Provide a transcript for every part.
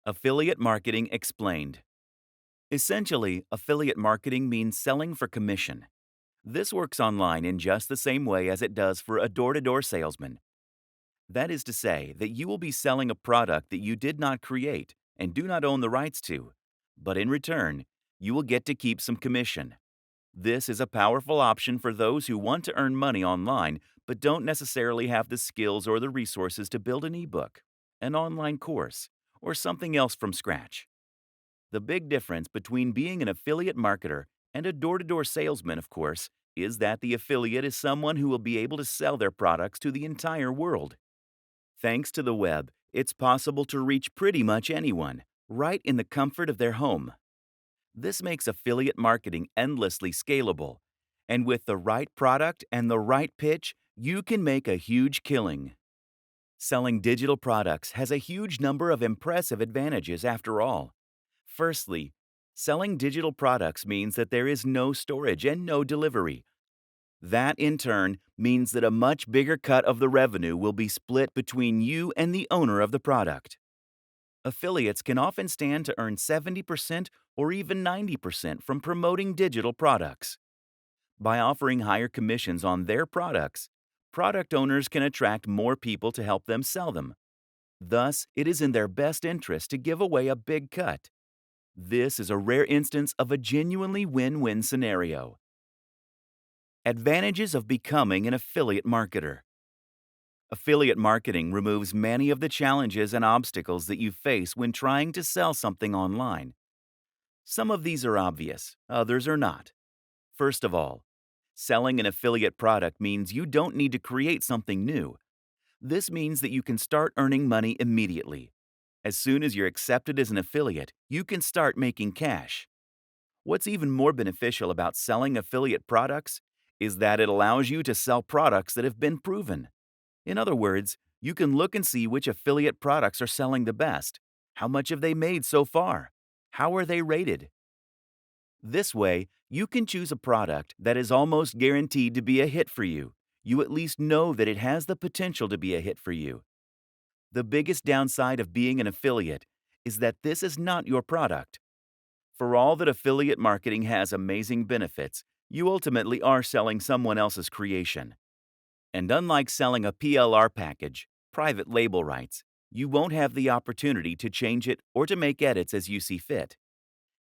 Affiliate marketing explained. Essentially, affiliate marketing means selling for commission. This works online in just the same way as it does for a door to door salesman. That is to say, that you will be selling a product that you did not create and do not own the rights to, but in return, you will get to keep some commission. This is a powerful option for those who want to earn money online but don't necessarily have the skills or the resources to build an ebook, an online course, or something else from scratch. The big difference between being an affiliate marketer and a door to door salesman, of course, is that the affiliate is someone who will be able to sell their products to the entire world. Thanks to the web, it's possible to reach pretty much anyone, right in the comfort of their home. This makes affiliate marketing endlessly scalable. And with the right product and the right pitch, you can make a huge killing. Selling digital products has a huge number of impressive advantages after all. Firstly, selling digital products means that there is no storage and no delivery. That, in turn, means that a much bigger cut of the revenue will be split between you and the owner of the product. Affiliates can often stand to earn 70% or even 90% from promoting digital products. By offering higher commissions on their products, product owners can attract more people to help them sell them. Thus, it is in their best interest to give away a big cut. This is a rare instance of a genuinely win-win scenario. Advantages of becoming an affiliate marketer. Affiliate marketing removes many of the challenges and obstacles that you face when trying to sell something online. Some of these are obvious, others are not. First of all, selling an affiliate product means you don't need to create something new. This means that you can start earning money immediately. As soon as you're accepted as an affiliate, you can start making cash. What's even more beneficial about selling affiliate products is that it allows you to sell products that have been proven. In other words, you can look and see which affiliate products are selling the best. How much have they made so far? How are they rated? This way, you can choose a product that is almost guaranteed to be a hit for you. You at least know that it has the potential to be a hit for you. The biggest downside of being an affiliate is that this is not your product. For all that affiliate marketing has amazing benefits, you ultimately are selling someone else's creation. And unlike selling a PLR package, private label rights, you won't have the opportunity to change it or to make edits as you see fit.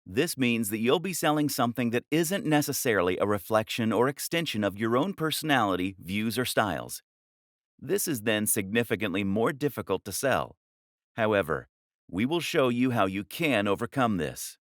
This means that you'll be selling something that isn't necessarily a reflection or extension of your own personality, views, or styles. This is then significantly more difficult to sell. However, we will show you how you can overcome this.